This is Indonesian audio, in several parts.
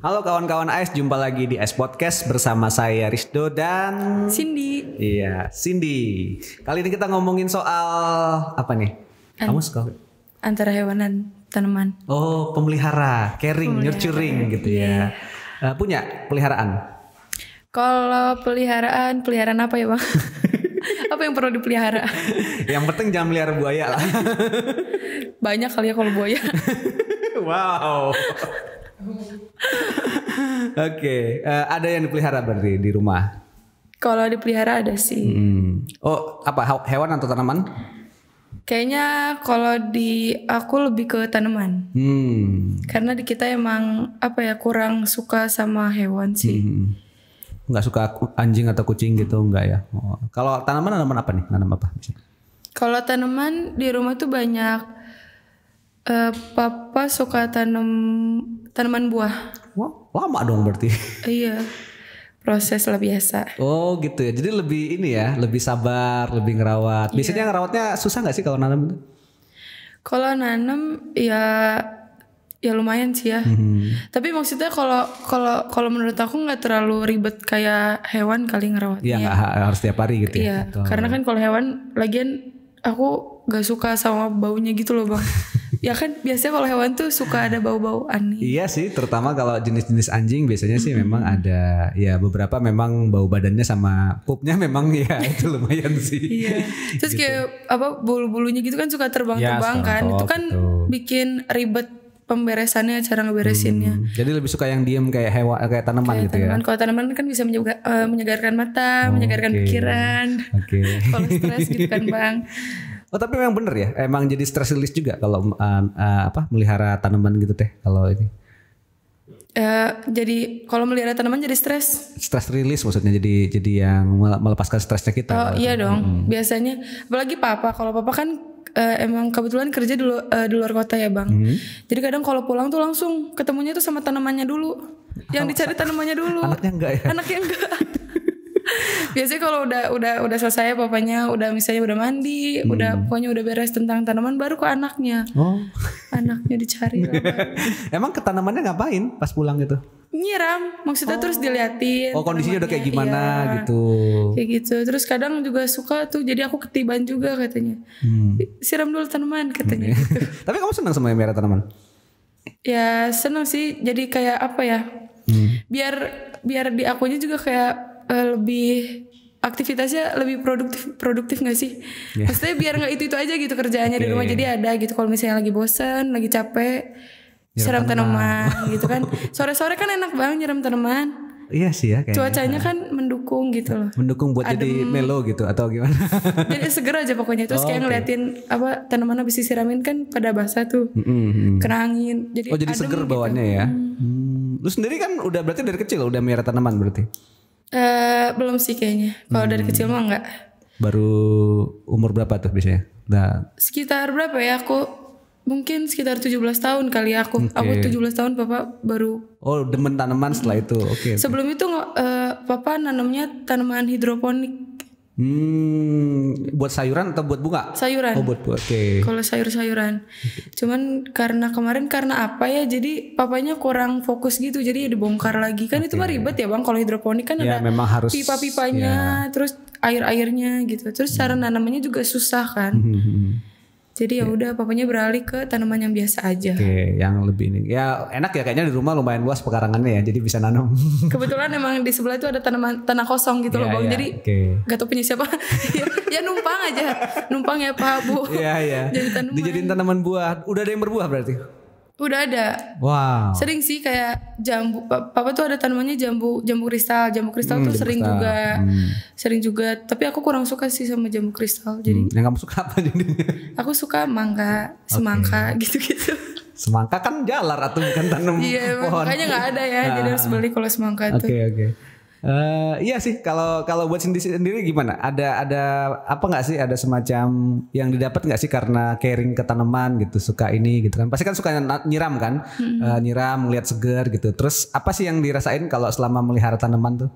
Halo kawan-kawan AS, jumpa lagi di AS Podcast bersama saya Rizdo dan Cindy. Iya, Cindy. Kali ini kita ngomongin soal apa nih? Kamu suka Antara hewan dan tanaman. Oh, pemelihara, caring, nurturing gitu ya. Punya peliharaan? Kalau peliharaan apa ya bang? Apa yang perlu dipelihara? Yang penting jangan melihara buaya lah. Banyak kali ya kalau buaya. Wow. Oke, ada yang dipelihara berarti di rumah? Kalau dipelihara ada sih. Oh, apa hewan atau tanaman? Kayaknya kalau di aku lebih ke tanaman. Karena di kita emang kurang suka sama hewan sih. Nggak suka anjing atau kucing gitu enggak ya? Oh. Kalau tanaman apa nih? Nanam apa? Kalau tanaman di rumah tuh banyak. Papa suka tanaman buah. Wah, lama dong berarti. Iya, proses lah biasa. Oh gitu ya. Jadi lebih ini ya, lebih sabar, lebih ngerawat. Biasanya ngerawatnya susah nggak sih kalau nanam itu? Kalau nanam ya lumayan sih ya. Tapi maksudnya kalau menurut aku nggak terlalu ribet kayak hewan kali ngerawatnya. Iya, nggak harus tiap hari gitu ya. Iya, karena kan kalau hewan lagian aku nggak suka sama baunya gitu loh bang. Ya kan biasanya kalau hewan tuh suka ada bau-bau aneh. Iya sih, terutama kalau jenis-jenis anjing biasanya sih memang ada ya beberapa memang bau badannya sama pupnya memang ya itu lumayan sih. Iya. Terus gitu. kayak bulu-bulunya gitu kan suka terbang-terbang kan. Itu kan bikin ribet pemberesannya, cara ngeberesinnya. Jadi lebih suka yang diem kayak hewan kayak tanaman gitu ya. Kalau tanaman kan bisa menyegarkan mata, menyegarkan pikiran. Kalau stres gitu kan bang. Oh tapi memang bener ya, emang jadi stress release juga kalau melihara tanaman gitu teh kalau ini. Jadi kalau melihara tanaman jadi stres. Stress release maksudnya jadi yang melepaskan stresnya kita. Oh iya dong, biasanya. Apalagi kalau papa kan emang kebetulan kerja di luar kota ya bang. Jadi kadang kalau pulang tuh langsung ketemunya tuh sama tanamannya dulu. Yang dicari tanamannya dulu. Anaknya enggak ya? Anaknya enggak. Biasanya kalau udah selesai papanya misalnya udah mandi, pokoknya udah beres tentang tanaman baru ke anaknya. Oh. Anaknya dicari. Emang ke tanamannya ngapain pas pulang gitu? Nyiram, maksudnya terus diliatin. Oh, kondisinya udah kayak gimana gitu. Kayak gitu. Terus kadang juga suka tuh jadi aku ketiban juga katanya. Siram dulu tanaman katanya gitu. Tapi kamu senang sama merah tanaman? Ya, senang sih. Jadi kayak apa ya? Biar di akunya juga kayak lebih aktivitasnya lebih produktif nggak sih? Maksudnya biar nggak itu aja gitu kerjaannya di rumah, jadi ada gitu. Kalau misalnya lagi bosan, lagi capek, siram tanaman gitu kan. Sore-sore kan enak banget nyiram tanaman. Iya sih ya. Cuacanya kan mendukung gitu loh. Mendukung buat jadi melo gitu atau gimana? Jadi seger aja pokoknya. Terus kayak ngeliatin tanaman habis disiramin kan pada basah tuh, kena angin. Jadi seger bawaannya gitu. Ya. Lu sendiri kan udah berarti dari kecil udah merah tanaman berarti? Belum sih kayaknya. Kalau dari kecil mah enggak. Baru umur berapa tuh biasanya? Sekitar berapa ya? Aku mungkin sekitar 17 tahun kali ya aku. Aku 17 tahun papa baru. Oh, demen tanaman setelah itu. Oke. Sebelum itu papa nanamnya tanaman hidroponik. Buat sayuran atau buat bunga? Sayuran. Oh, buat. Oke. Kalau sayuran. Cuman karena apa ya? Jadi papanya kurang fokus gitu. Jadi dibongkar lagi. Kan itu mah ribet ya bang. Kalau hidroponik kan ada memang harus pipa-pipanya, terus air-airnya gitu. Terus cara nanamnya juga susah kan. Jadi ya udah papanya beralih ke tanaman yang biasa aja. Oke, yang lebih ini. Ya enak ya kayaknya di rumah lumayan luas pekarangannya ya. Jadi bisa nanam. Kebetulan emang di sebelah itu ada tanah kosong gitu loh bang. Jadi gak tau punya siapa. ya numpang aja. Numpang ya Pak Bu. Iya. Dijadiin tanaman buah. Udah ada yang berbuah berarti? Udah ada. Wow. Sering sih kayak jambu. Papa tuh ada tanamannya jambu kristal. Jambu kristal tuh sering juga. Tapi aku kurang suka sih sama jambu kristal. Jadi yang kamu suka apa jadinya? Aku suka mangga, semangka gitu-gitu. Semangka kan jalar atau bukan tanam pohon. Iya, makanya nggak ada ya. Jadi harus beli kalau semangka tuh. Oke. Iya sih kalau buat sendiri gimana? Ada apa nggak sih? Ada semacam yang didapat nggak sih karena caring ke tanaman gitu, suka ini gitu kan? Pasti kan suka nyiram kan, nyiram, ngeliat seger gitu. Terus apa sih yang dirasain kalau selama melihara tanaman tuh?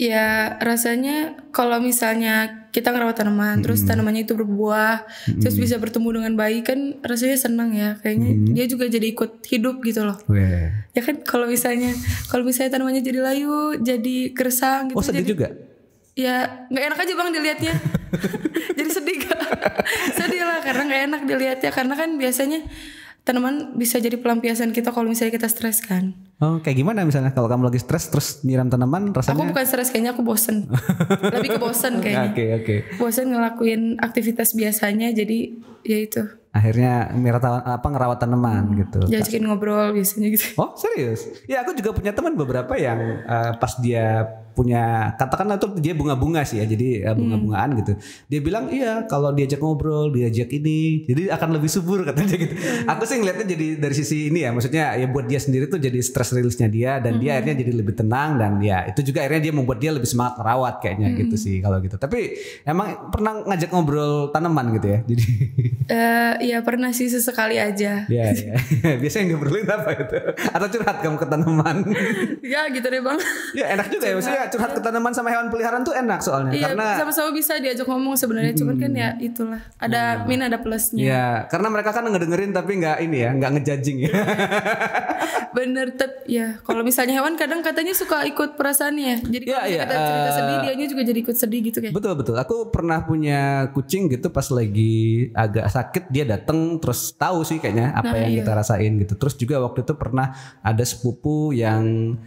Ya rasanya kalau misalnya kita ngerawat tanaman, terus tanamannya itu berbuah, terus bisa bertumbuh dengan baik kan rasanya senang ya. Kayaknya dia juga jadi ikut hidup gitu loh. Ya kan kalau misalnya tanamannya jadi layu, jadi gersang gitu. Oh sedih juga? Ya nggak enak aja bang dilihatnya. Jadi sedih gak? Sedih lah karena nggak enak dilihatnya. Karena kan biasanya tanaman bisa jadi pelampiasan kita kalau misalnya kita stres kan. Oh kayak gimana misalnya kalau kamu lagi stres terus nyiram tanaman rasanya? Aku bukan stres, kayaknya aku bosen. Lebih ke bosen kayaknya. Oke. Bosen ngelakuin aktivitas biasanya, jadi ya itu. Akhirnya ngerawat tanaman gitu. Diajakin ngobrol biasanya gitu. Oh serius? Ya aku juga punya teman beberapa yang pas dia punya, katakanlah tuh dia bunga-bunga sih ya, jadi bunga-bungaan gitu. Dia bilang iya kalau diajak ngobrol, diajak ini, jadi akan lebih subur katanya gitu. Aku sih ngeliatnya jadi dari sisi ini ya, maksudnya ya buat dia sendiri tuh jadi stress release-nya dia dan dia akhirnya jadi lebih tenang dan ya itu juga akhirnya dia membuat dia lebih semangat merawat kayaknya gitu sih kalau gitu. Tapi emang pernah ngajak ngobrol tanaman gitu ya? Jadi Iya pernah sih sesekali aja. Iya. Biasanya ngobrolin apa itu? Atau curhat kamu ke tanaman? Ya gitu deh bang. Ya enak juga ya, maksudnya curhat ke tanaman sama hewan peliharaan tuh enak soalnya. Iya, karena sama-sama bisa diajak ngomong sebenarnya, cuman kan ya itulah ada min ada plusnya. ya karena mereka kan ngedengerin tapi nggak ini ya, nggak ngejudging ya. Bener ya. Kalau misalnya hewan kadang katanya suka ikut perasaannya. Jadi kalau kita cerita sedih, dianya juga jadi ikut sedih gitu kayak. Betul. Aku pernah punya kucing gitu pas lagi agak sakit dia datang terus tahu sih kayaknya apa yang kita rasain gitu. Terus juga waktu itu pernah ada sepupu yang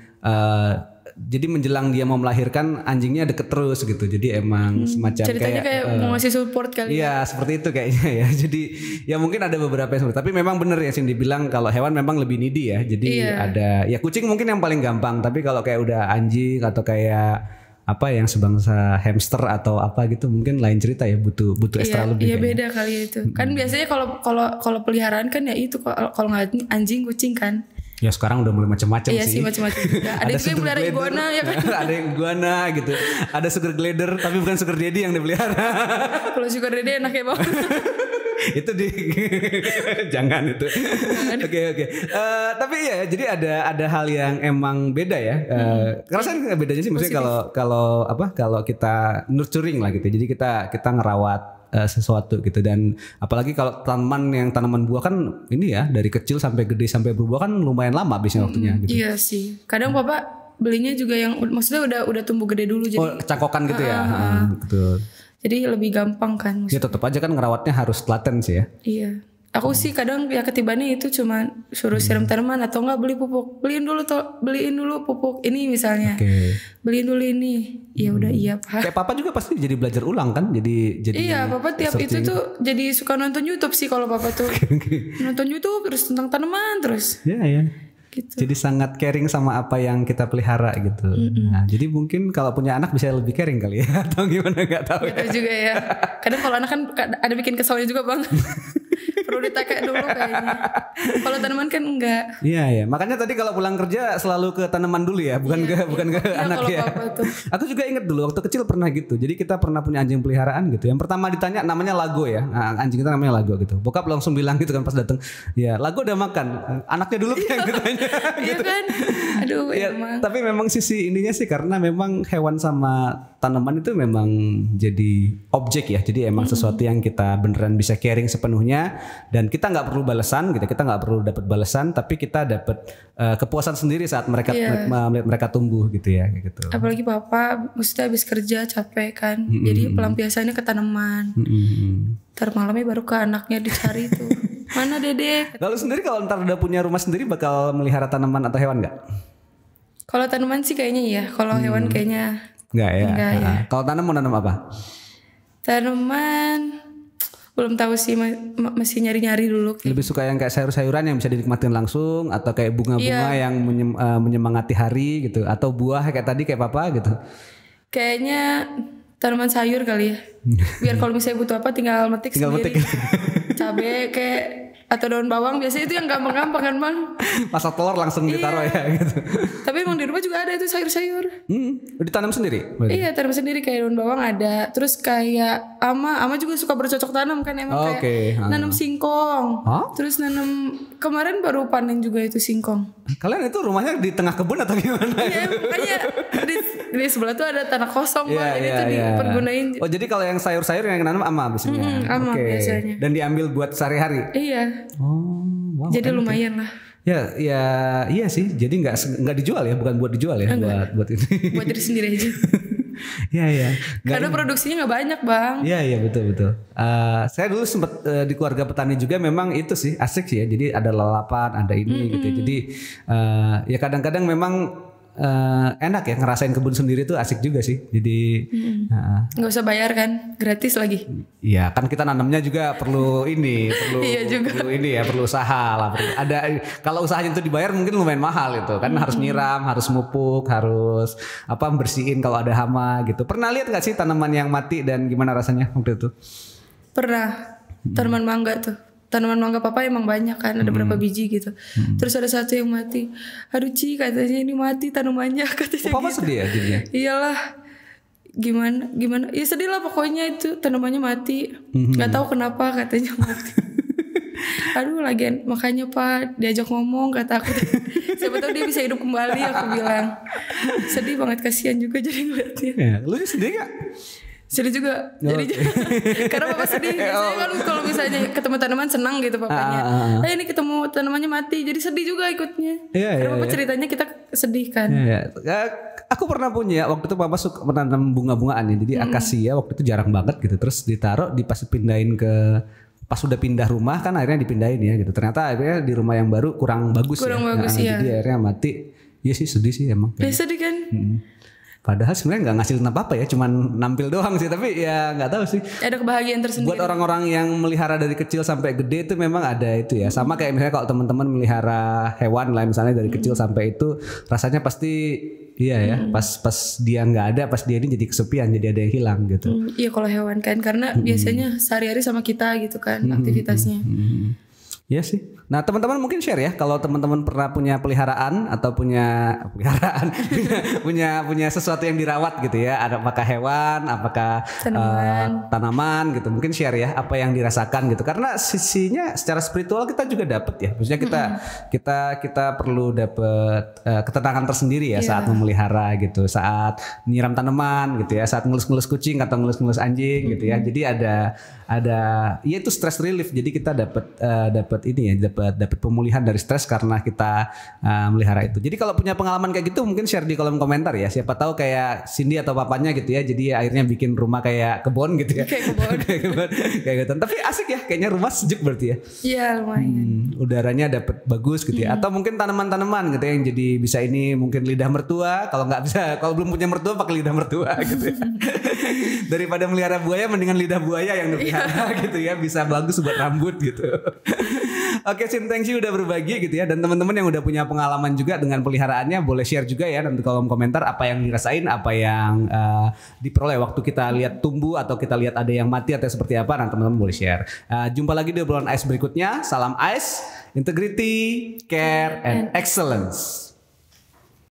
jadi menjelang dia mau melahirkan anjingnya deket terus gitu. Jadi emang semacam ceritanya kayak mau ngasih support kali. Iya seperti itu kayaknya ya. Jadi ya mungkin ada beberapa yang seperti. Tapi memang bener ya Cindy bilang kalau hewan memang lebih needy ya. Jadi ada ya kucing mungkin yang paling gampang. Tapi kalau kayak udah anjing atau kayak apa yang sebangsa hamster atau apa gitu mungkin lain cerita ya, butuh ekstra lebih. Iya beda kali itu. Kan biasanya kalau peliharaan kan ya itu kalau nggak anjing kucing kan. Ya sekarang udah mulai macam-macam sih. Iya sih macam-macam juga. Ada juga yang pelihara iguana ya kan. Ada yang iguana gitu. Ada sugar glider tapi bukan sugar daddy yang dipelihara. Kalau sugar daddy enak ya bang. Itu jangan itu. Oke. Tapi ya jadi ada hal yang emang beda ya. Karena bedanya sih maksudnya kalau kita nurturing lah gitu. Jadi kita ngerawat sesuatu gitu, dan apalagi kalau tanaman buah kan ini ya dari kecil sampai gede sampai berbuah kan lumayan lama biasanya waktunya gitu. Iya sih. Kadang papa belinya juga yang maksudnya udah tumbuh gede dulu jadi cangkokan gitu ya. Betul. Jadi lebih gampang kan. Ya tetap aja kan ngerawatnya harus telaten sih ya. Iya. Aku sih kadang ya ketibannya itu cuma suruh siram tanaman atau enggak beli pupuk. Beliin dulu pupuk ini misalnya. Beliin dulu ini. Ya udah iya Pak. Kayak Papa juga pasti jadi belajar ulang kan? Jadi iya, Papa tiap itu tuh jadi suka nonton YouTube sih kalau Papa tuh. Nonton YouTube terus tentang tanaman terus. Iya. Gitu. Jadi sangat caring sama apa yang kita pelihara gitu. Nah, jadi mungkin kalau punya anak bisa lebih caring kali ya atau gimana nggak tahu. Gitu juga ya. Kadang kalau anak kan ada bikin keselnya juga bang. Perlu ditanya dulu kayaknya. Kalau tanaman kan enggak. Iya. Makanya tadi kalau pulang kerja selalu ke tanaman dulu ya, bukan ke anak ya. Aku juga inget dulu waktu kecil pernah gitu. Jadi kita pernah punya anjing peliharaan gitu. Yang pertama ditanya namanya Lago ya. Nah, anjing kita namanya Lago gitu. Bokap langsung bilang gitu kan pas datang, ya Lago udah makan. Anaknya dulu yang ditanya. Iya gitu. Kan. Aduh ya, emang. Tapi memang sisi ininya sih karena memang hewan sama tanaman itu memang jadi objek ya. Jadi emang sesuatu yang kita beneran bisa caring sepenuhnya. Dan kita nggak perlu balasan gitu, kita nggak perlu dapat balasan, tapi kita dapat kepuasan sendiri saat mereka melihat mereka tumbuh gitu ya, gitu. Apalagi Papa, maksudnya habis kerja capek kan, jadi pelampiasannya ke tanaman. Ntar malamnya baru ke anaknya dicari tuh, mana Dede? Lalu sendiri kalau ntar udah punya rumah sendiri bakal melihara tanaman atau hewan nggak? Kalau tanaman sih kayaknya iya, kalau hewan kayaknya nggak ya. Enggak, ya. Kalau tanam mau nanam apa? Tanaman belum tahu sih, masih nyari-nyari dulu. Lebih suka yang kayak sayur-sayuran yang bisa dinikmatin langsung atau kayak bunga-bunga yang menyemangati hari gitu, atau buah kayak tadi kayak Papa gitu? Kayaknya tanaman sayur kali ya. Biar kalau misalnya butuh apa tinggal metik sendiri. Cabe kayak atau daun bawang biasanya itu yang gampang-gampang kan bang. Masak telur langsung ditaruh ya gitu. Tapi emang di rumah juga ada itu sayur-sayur. Ditanam sendiri? Berarti? Iya tanam sendiri kayak daun bawang ada. Terus kayak ama juga suka bercocok tanam kan emang kayak nanam singkong. Terus nanam kemarin baru panen juga itu singkong. Kalian itu rumahnya di tengah kebun atau gimana? Iya, makanya di sebelah tuh ada tanah kosong Bang. Jadi itu dipergunain. Oh, jadi kalau yang sayur-sayur yang nanam ama biasanya. Ama biasanya. Dan diambil buat sehari-hari. Iya. Oh, wow. Jadi lumayan lah. Ya, iya sih. Jadi nggak dijual ya, bukan buat dijual ya, buat ini. Buat diri sendiri aja. Iya. Karena produksinya nggak banyak Bang. Iya betul. Saya dulu sempat di keluarga petani juga, memang itu sih asik sih ya. Jadi ada lalapan, ada ini gitu ya. Jadi ya kadang-kadang memang enak ya ngerasain kebun sendiri tuh asik juga sih. Jadi nggak usah bayar kan, gratis lagi. Iya kan kita nanamnya juga perlu iya juga. Perlu usaha lah. Kalau usahanya itu dibayar mungkin lumayan mahal itu kan, harus nyiram, harus mupuk, harus bersihin kalau ada hama gitu. Pernah lihat nggak sih tanaman yang mati dan gimana rasanya waktu itu? Pernah. Tanaman mangga tuh. Tanaman mangga papa emang banyak kan, ada berapa biji gitu. Terus ada satu yang mati. Aduh Ci, katanya ini mati tanamannya, katanya. Papa gitu. sedih ya jadinya? Iyalah. Gimana? Ya sedih lah pokoknya itu tanamannya mati. Gak tahu kenapa katanya mati. Aduh lagian makanya Pak diajak ngomong kata aku. Siapa tahu dia bisa hidup kembali, aku bilang. Sedih banget, kasihan juga jadi ngeliatnya. Ya, lu sedih gak? Sedih juga. Jadi karena papa sedih. Biasanya kan kalau misalnya ketemu tanaman senang gitu papanya. Ini ketemu tanamannya mati, jadi sedih juga ikutnya. Karena papa ceritanya kita sedih kan. Aku pernah punya waktu itu, papa suka menanam bunga-bungaan ya. Jadi akasia waktu itu jarang banget gitu. Terus ditaruh pas sudah pindah rumah kan akhirnya dipindahin ya gitu. Ternyata akhirnya di rumah yang baru kurang bagus ya. Iya. Jadi akhirnya mati. Iya sih, sedih sih emang. Ya sedih kan. Padahal sebenarnya nggak ngasilin apa-apa ya, cuman nampil doang sih. Tapi ya nggak tahu sih. Ada kebahagiaan tersendiri. Buat orang-orang yang melihara dari kecil sampai gede itu memang ada itu ya. Sama kayak misalnya kalau teman-teman melihara hewan lah misalnya dari kecil sampai itu, rasanya pasti iya ya. Pas dia nggak ada, pas dia ini jadi kesepian, jadi ada yang hilang gitu. Iya kalau hewan kan, karena biasanya sehari-hari sama kita gitu kan aktivitasnya. Iya sih. Nah teman-teman mungkin share ya kalau teman-teman pernah punya peliharaan atau punya sesuatu yang dirawat gitu ya. Apakah hewan, apakah tanaman gitu. Mungkin share ya apa yang dirasakan gitu. Karena sisinya secara spiritual kita juga dapat ya. Maksudnya kita perlu dapat ketenangan tersendiri ya saat memelihara gitu, saat nyiram tanaman gitu ya, saat ngelus-ngelus kucing atau ngelus-ngelus anjing gitu ya. Jadi ada ya itu stress relief. Jadi kita dapat ini ya, dapat pemulihan dari stres karena kita melihara itu. Jadi kalau punya pengalaman kayak gitu mungkin share di kolom komentar ya. Siapa tahu kayak Cindy atau papanya gitu ya. Jadi akhirnya bikin rumah kayak kebun gitu ya. Kayak kebun. Kayak gitu. Tapi asik ya, kayaknya rumah sejuk berarti ya. Iya lumayan. Udaranya dapat bagus gitu ya. Atau mungkin tanaman-tanaman gitu ya yang jadi bisa ini mungkin lidah mertua. Kalau nggak bisa, kalau belum punya mertua pakai lidah mertua gitu ya. Daripada melihara buaya mendingan lidah buaya yang dipelihara gitu ya, bisa bagus buat rambut gitu. Oke Sin, thank you udah berbagi gitu ya. Dan teman-teman yang udah punya pengalaman juga dengan peliharaannya boleh share juga ya nanti kolom komentar apa yang dirasain, apa yang diperoleh waktu kita lihat tumbuh atau kita lihat ada yang mati atau seperti apa. Nah teman-teman boleh share. Jumpa lagi di obrolan Ice berikutnya. Salam Ice, integrity, care, and excellence.